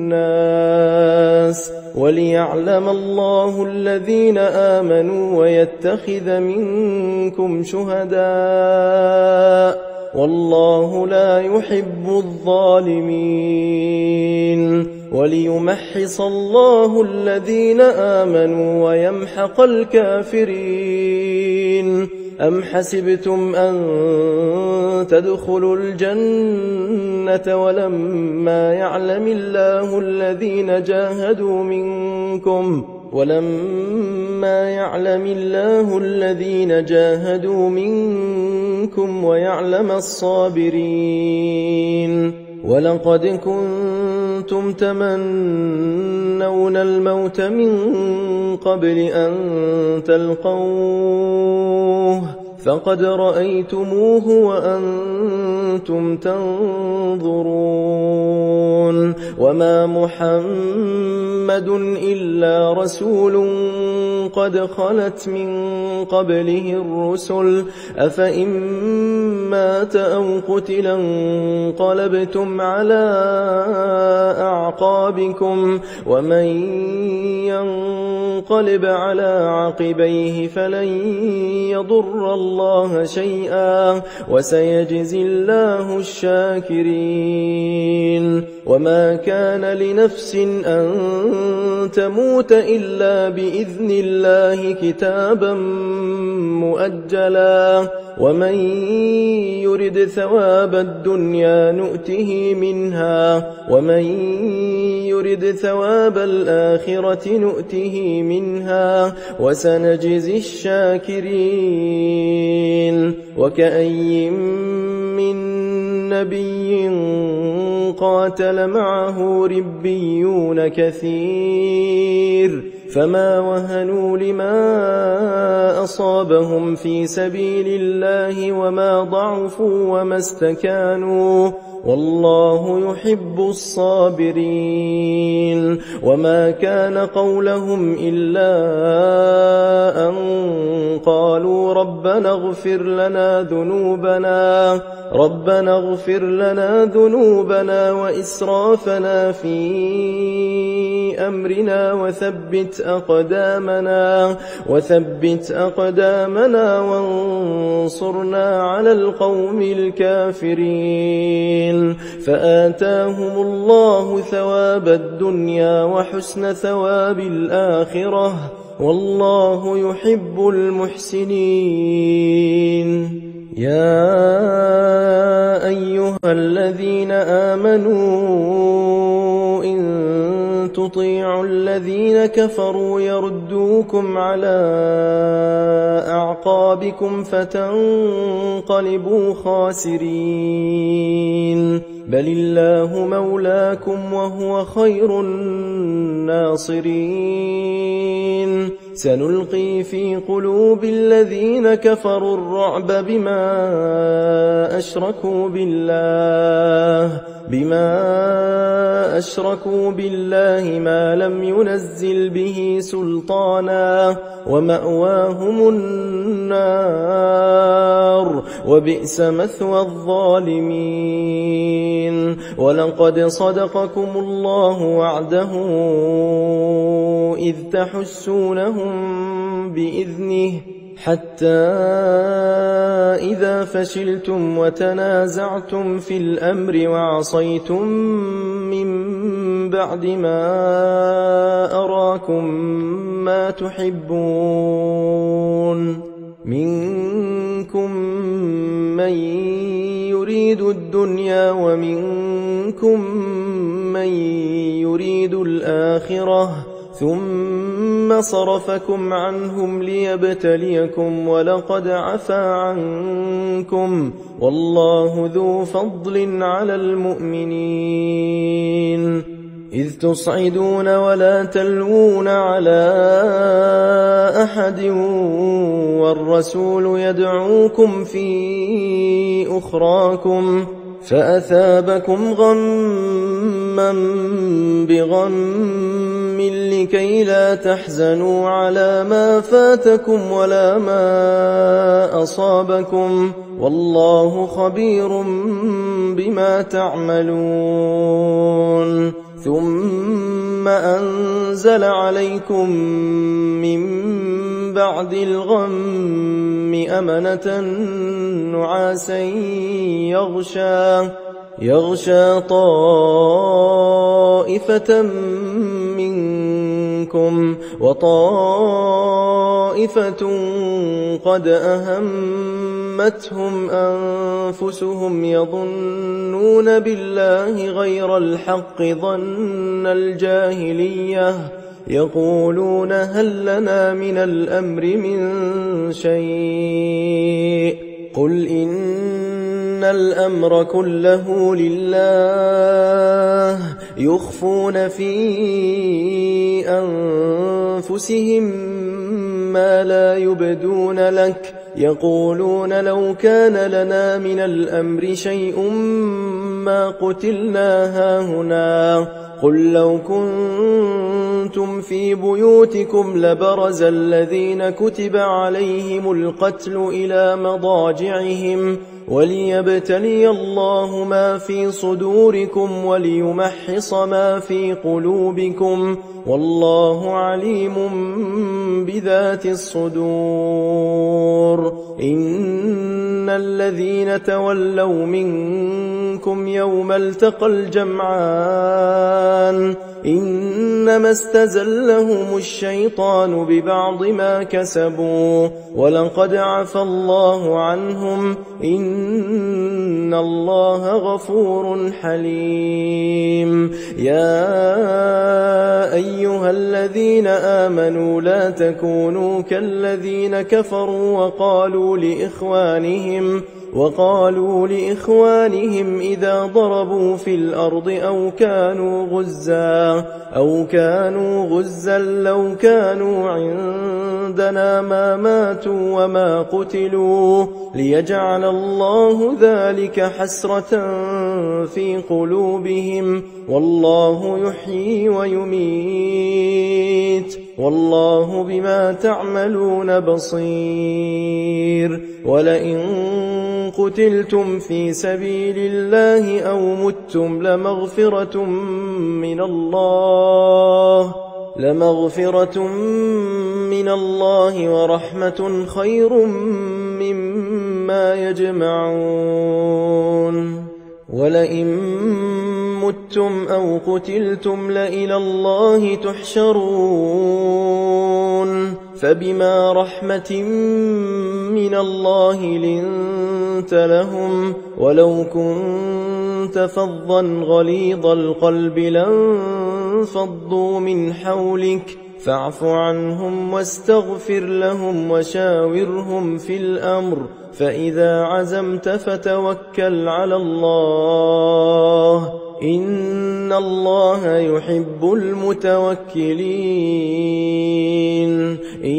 S1: الناس وليعلم الله الذين آمنوا ويتخذ منكم شهداء والله لا يحب الظالمين. وليمحص الله الذين آمنوا ويمحق الكافرين. أم حسبتم أن تدخلوا الجنة ولما يعلم الله الذين جاهدوا منكم ويعلم الصابرين. ولقد كنتم تمنون الموت من قبل أن تلقوه فقد رأيتموه وأنتم تنظرون. وما محمد إلا رسول قد خلت من قبله الرسل أفإن مات أو قتلا انقلبتم على أعقابكم ومن ينقلب على عقبيه فلن يضر الله شيئا وسيجزي الله الشاكرين. وما كان لنفس أن تموت إلا بإذن الله كتابا مؤجلا ومن يرد ثواب الدنيا نؤته منها ومن يرد ثواب الآخرة نؤته منها وسنجزي الشاكرين. وكأي من نبي قاتل معه ربيون كثير فما وهنوا لما أصابهم في سبيل الله وما ضعفوا وما استكانوا والله يحب الصابرين. وما كان قولهم إلا أن قالوا ربنا اغفر لنا ذنوبنا وإسرافنا في أمرنا وثبت أقدامنا وانصرنا على القوم الكافرين. فآتاهم الله ثواب الدنيا وحسن ثواب الآخرة، والله يحب المحسنين. يا أيها الذين آمنوا إن تطيعوا الذين كفروا يردوكم على أعقابكم فتنقلبوا خاسرين. بل الله مولاكم وهو خير الناصرين. سنلقي في قلوب الذين كفروا الرعب بما أشركوا بالله ما لم ينزل به سلطانا، ومأواهم النار، وبئس مثوى الظالمين. ولقد صدقكم الله وعده إذ تحسونهم بإذنه، حتى إذا فشلتم وتنازعتم في الأمر وعصيتم من بعد ما أراكم ما تحبون، منكم من يريد الدنيا ومنكم من يريد الآخرة، ثم صرفكم عنهم ليبتليكم، ولقد عفا عنكم، والله ذو فضل على المؤمنين. إذ تصعدون ولا تلوون على أحد والرسول يدعوكم في أخراكم فأثابكم غما بغم لكي لا تحزنوا على ما فاتكم ولا ما أصابكم، والله خبير بما تعملون. ثم أنزل عليكم من بعد الغم أمنة نعاسا يغشى طائفة منكم، وطائفة قد أهمتهم أنفسهم يظنون بالله غير الحق ظن الجاهلية، يقولون هل لنا من الأمر من شيء؟ قل إن الأمر كله لله، يخفون في أنفسهم ما لا يبدون لك، يقولون لو كان لنا من الأمر شيء ما قتلنا هاهنا. قل لو كنتم في بيوتكم لبرز الذين كتب عليهم القتل إلى مضاجعهم، وليبتلي الله ما في صدوركم وليمحص ما في قلوبكم، والله عليم بذات الصدور. إن الذين تولوا منكم يوم التقى الجمعان إنما استزلهم الشيطان ببعض ما كسبوا، ولقد عفى الله عنهم، إن الله غفور حليم. يا أيها الذين آمنوا لا تكونوا كالذين كفروا وقالوا لإخوانهم إذا ضربوا في الأرض أو كانوا غزا لو كانوا عندنا ما ماتوا وما قتلوا، ليجعل الله ذلك حسرة في قلوبهم والله يحيي ويميت والله بما تعملون بصير ولئن قتلتم في سبيل الله أو متم لمغفرة من الله ورحمة خير مما يجمعون ولئن متم أو قتلتم لإلى الله تحشرون فبما رحمة من الله لنت لهم ولو كنت فظا غليظ القلب لانفضوا من حولك فاعف عنهم واستغفر لهم وشاورهم في الأمر فإذا عزمت فتوكل على الله إن الله يحب المتوكلين إن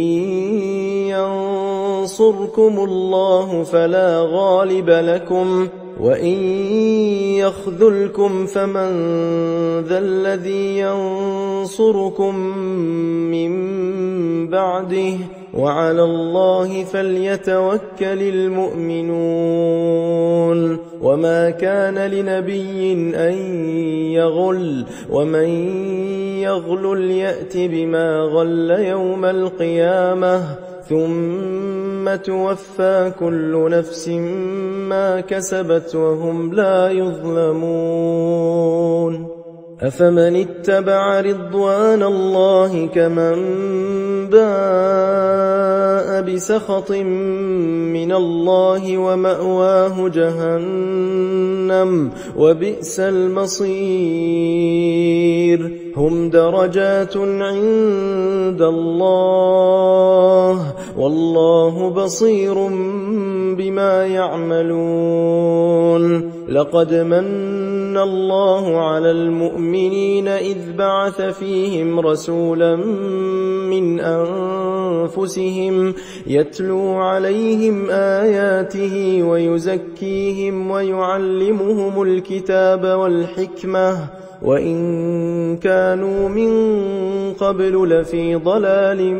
S1: ينصركم الله فلا غالب لكم وإن يخذلكم فمن ذا الذي ينصركم من بعده وعلى الله فليتوكل المؤمنون وما كان لنبي أن يغل ومن يغل يأت بما غل يوم القيامة ثم توفى كل نفس ما كسبت وهم لا يظلمون أفمن اتبع رضوان الله كمن باء بسخط من الله ومأواه جهنم وبئس المصير هم درجات عند الله والله بصير بما يعملون لقد من الله على المؤمنين إذ بعث فيهم رسولا من أنفسهم يتلو عليهم آياته ويزكيهم ويعلمهم الكتاب والحكمة وإن كانوا من قبل لفي ضلال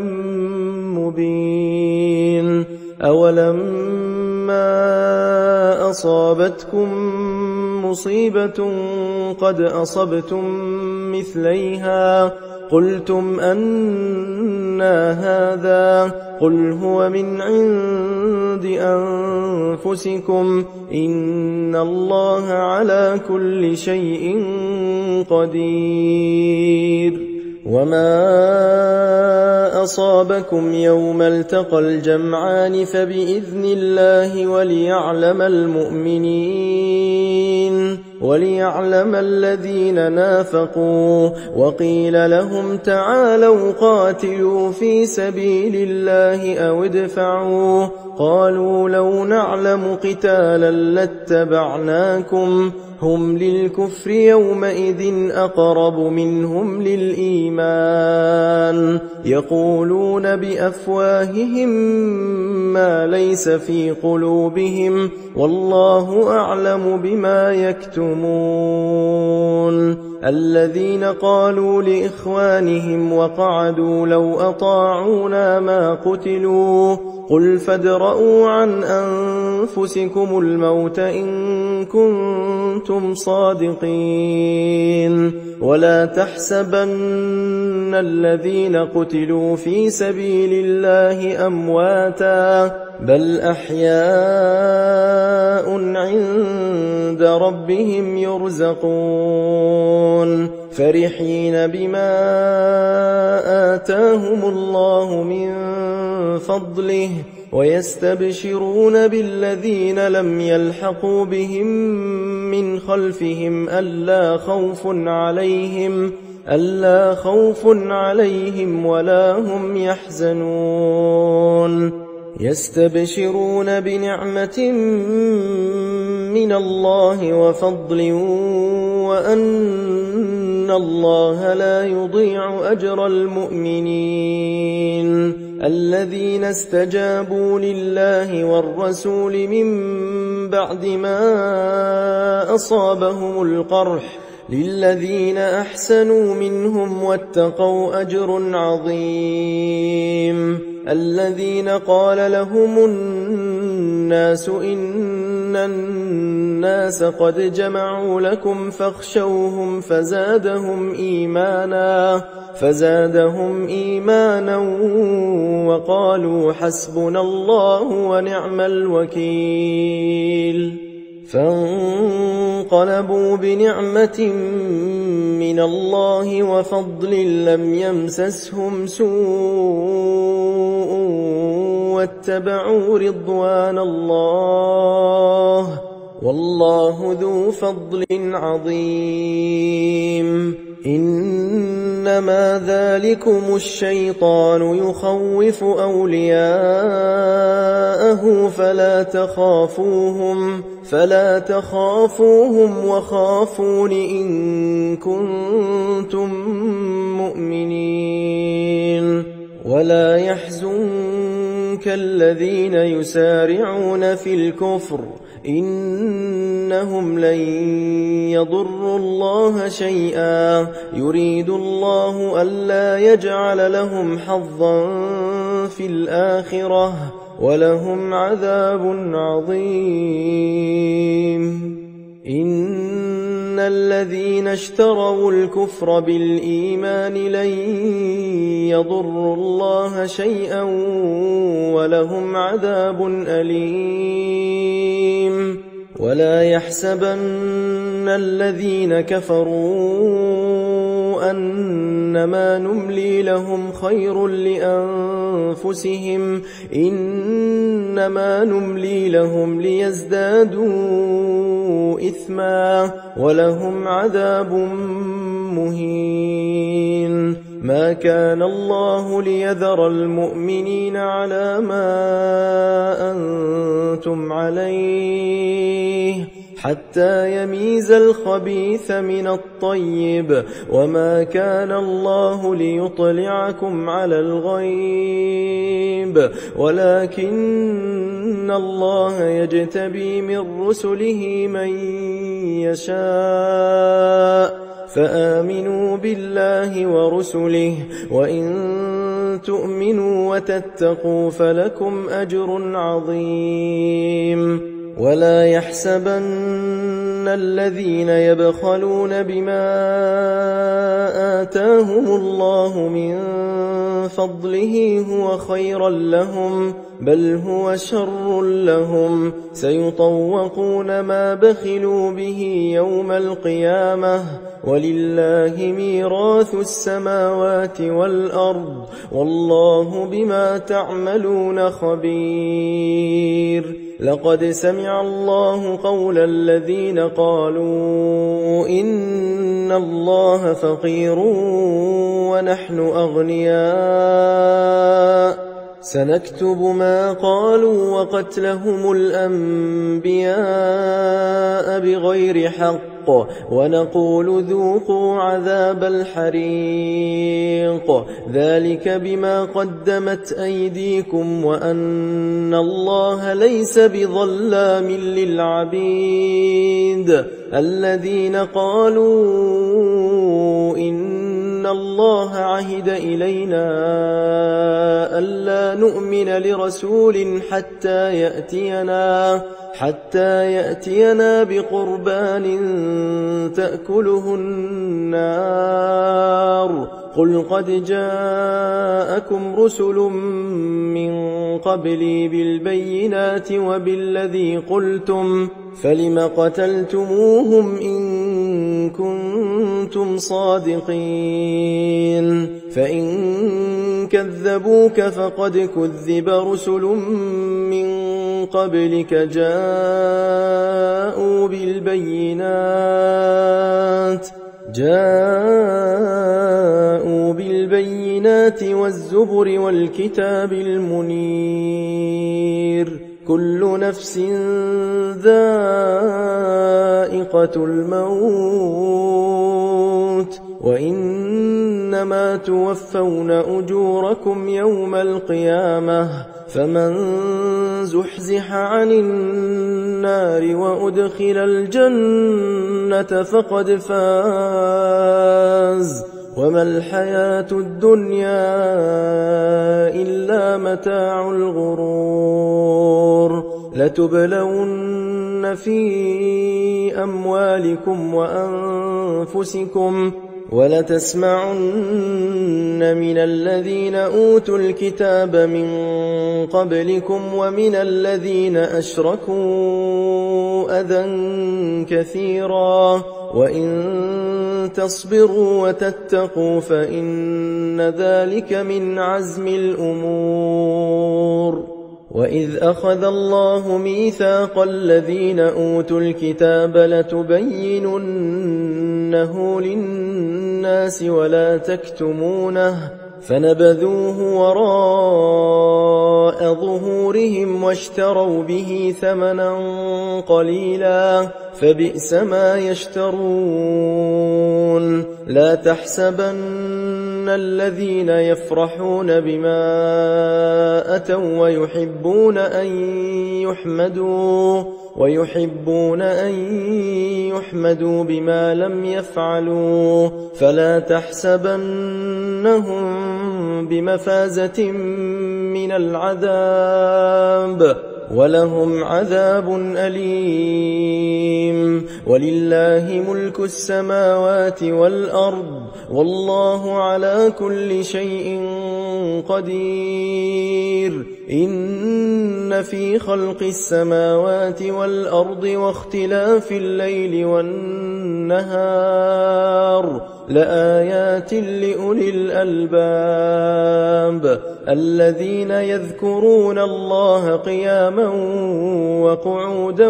S1: مبين أولما أصابتكم مصيبة قد أصبتم مثليها قلتم أنى هذا قل هو من عند أنفسكم إن الله على كل شيء قدير وما أصابكم يوم التقى الجمعان فبإذن الله وليعلم الذين نافقوا وقيل لهم تعالوا قاتلوا في سبيل الله أو ادفعوا قالوا لو نعلم قتالا لاتبعناكم هم للكفر يومئذ أقرب منهم للإيمان يقولون بأفواههم ما ليس في قلوبهم والله أعلم بما يكتمون الذين قالوا لإخوانهم وقعدوا لو أطاعونا ما قتلوا قل فادرءوا عن أنفسكم الموت إن كنتم صادقين ولا تحسبن الذين قتلوا في سبيل الله أمواتا بل أحياء عند ربهم يرزقون فرحين بما آتاهم الله من فضله ويستبشرون بالذين لم يلحقوا بهم من خلفهم ألا خوف عليهم ولا هم يحزنون يستبشرون بنعمة من الله وفضل وأن الله لا يضيع أجر المؤمنين الذين استجابوا لله والرسول من بعد ما أصابهم القرح للذين أحسنوا منهم واتقوا أجر عظيم الذين قال لهم الناس إن الناس قد جمعوا لكم فاخشوهم فزادهم إيمانا وقالوا حسبنا الله ونعم الوكيل فانقلبوا بنعمة من الله وفضل لم يمسسهم سوء واتبعوا رضوان الله والله ذو فضل عظيم إنما ذلكم الشيطان يخوف أولياءه فلا تخافوهم وخافون إن كنتم مؤمنين ولا يحزنك الذين يسارعون في الكفر إنهم لن يضروا الله شيئا يريد الله ألا يجعل لهم حظا في الآخرة ولهم عذاب عظيم إن الذين اشتروا الكفر بالإيمان لن يضروا الله شيئا ولهم عذاب أليم ولا يحسبن الذين كفروا أنما نملي لهم خير لأنفسهم إنما نملي لهم ليزدادوا إثما ولهم عذاب مهين ما كان الله ليذر المؤمنين على ما أنتم عليه حتى يميز الخبيث من الطيب وما كان الله ليطلعكم على الغيب ولكن الله يجتبي من رسله من يشاء فآمنوا بالله ورسله وإن تؤمنوا وتتقوا فلكم أجر عظيم ولا يحسبن الذين يبخلون بما آتاهم الله من فضله هو خيرا لهم بل هو شر لهم سيطوقون ما بخلوا به يوم القيامة ولله ميراث السماوات والأرض والله بما تعملون خبير لقد سمع الله قول الذين قالوا إن الله فقير ونحن أغنياء سنكتب ما قالوا وقتلهم الأنبياء بغير حق ونقول ذوقوا عذاب الحريق ذلك بما قدمت أيديكم وأن الله ليس بظلام للعبيد الذين قالوا إن الله عهد إلينا ألا نؤمن لرسول حتى يأتينا بقربان تأكله النار قل قد جاءكم رسل من قبلي بالبينات وبالذي قلتم فلم قتلتموهم إن كنتم صادقين فإن كذبوك فقد كذب رسل من قبلك جاءوا بالبينات والزبر والكتاب المنير كل نفس ذائقة الموت وإن إنما توفون أجوركم يوم القيامة فمن زحزح عن النار وأدخل الجنة فقد فاز وما الحياة الدنيا إلا متاع الغرور لتبلون في أموالكم وأنفسكم ولتسمعن من الذين أوتوا الكتاب من قبلكم ومن الذين أشركوا أذى كثيرا وإن تصبروا وتتقوا فإن ذلك من عزم الأمور وإذ أخذ الله ميثاق الذين أوتوا الكتاب لتبيننه للناس ولا تكتمونه فنبذوه وراء ظهورهم واشتروا به ثمنا قليلا فبئس ما يشترون لا تحسبن الذين يفرحون بما أتوا ويحبون أن يحمدوا بما لم يفعلوا فلا تحسبنهم بمفازة من العذاب ولهم عذاب أليم ولله ملك السماوات والأرض والله على كل شيء قدير إن في خلق السماوات والأرض واختلاف الليل والنهار لآيات لأولي الألباب الذين يذكرون الله قياما وقعودا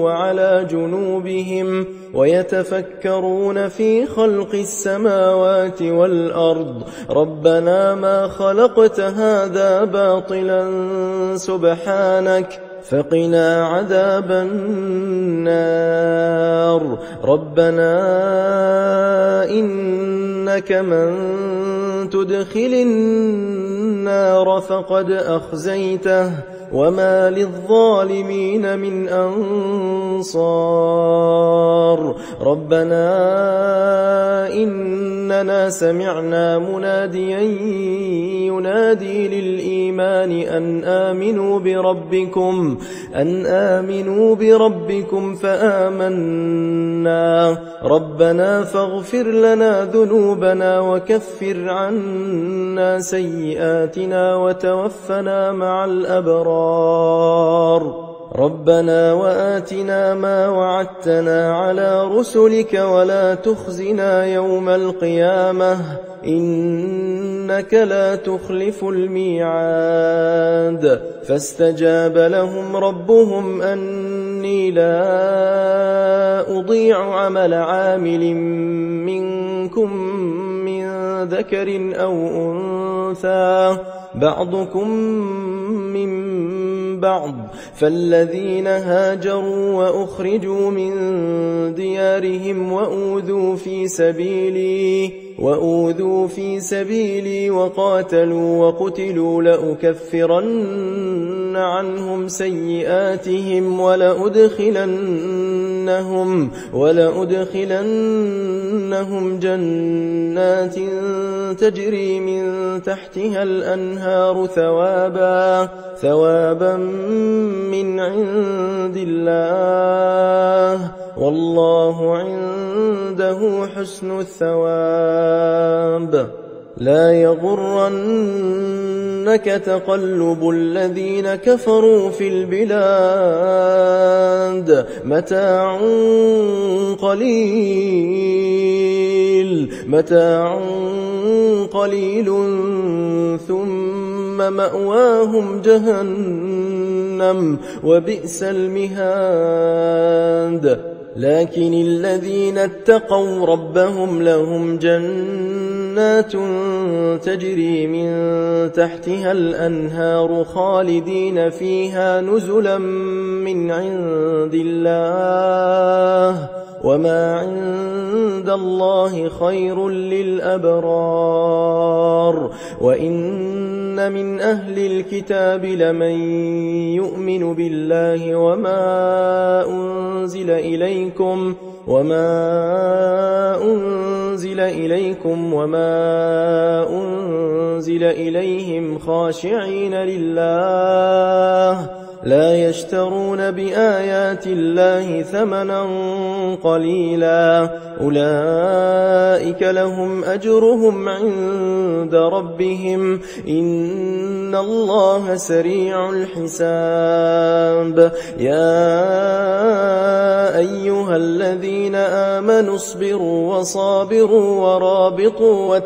S1: وعلى جنوبهم ويتفكرون في خلق السماوات والأرض ربنا ما خلقت هذا باطلا سبحانك فقنا عذاب النار ربنا إنك من تدخل النار فقد أخزيته وما للظالمين من أنصار ربنا إننا سمعنا مناديا ينادي للإيمان أن آمنوا بربكم فآمنا ربنا فاغفر لنا ذنوبنا وكفر عنا سيئاتنا وتوفنا مع الأبرار ربنا وآتنا ما وعدتنا على رسلك ولا تخزنا يوم القيامة إنك لا تخلف الميعاد فاستجاب لهم ربهم أني لا أضيع عمل عامل منكم من ذكر أو أنثى بعضكم من بعض فالذين هاجروا وأخرجوا من ديارهم وأوذوا في سبيلي وقاتلوا وقتلوا لأكفرن عنهم سيئاتهم ولأدخلنهم جنات تجري من تحتها الأنهار ثوابا من عند الله والله عنده حسن الثواب لا يغرنك تقلب الذين كفروا في البلاد متاع قليل ثم مأواهم جهنم وبئس المهاد لكن الذين اتقوا ربهم لهم جنات تجري من تحتها الأنهار خالدين فيها نزلا من عند الله وما عند الله خير للأبرار وإن من أهل الكتاب لمن يؤمن بالله وما أنزل إليكم وما أنزل إليهم خاشعين لله لا يشترون بآيات الله ثمنا قليلا أولئك لهم أجرهم عند ربهم إن الله سريع الحساب يا أيها الذين آمنوا اصبروا وصابروا ورابطوا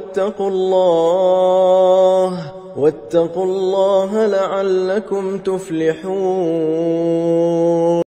S1: واتقوا الله لعلكم تفلحون.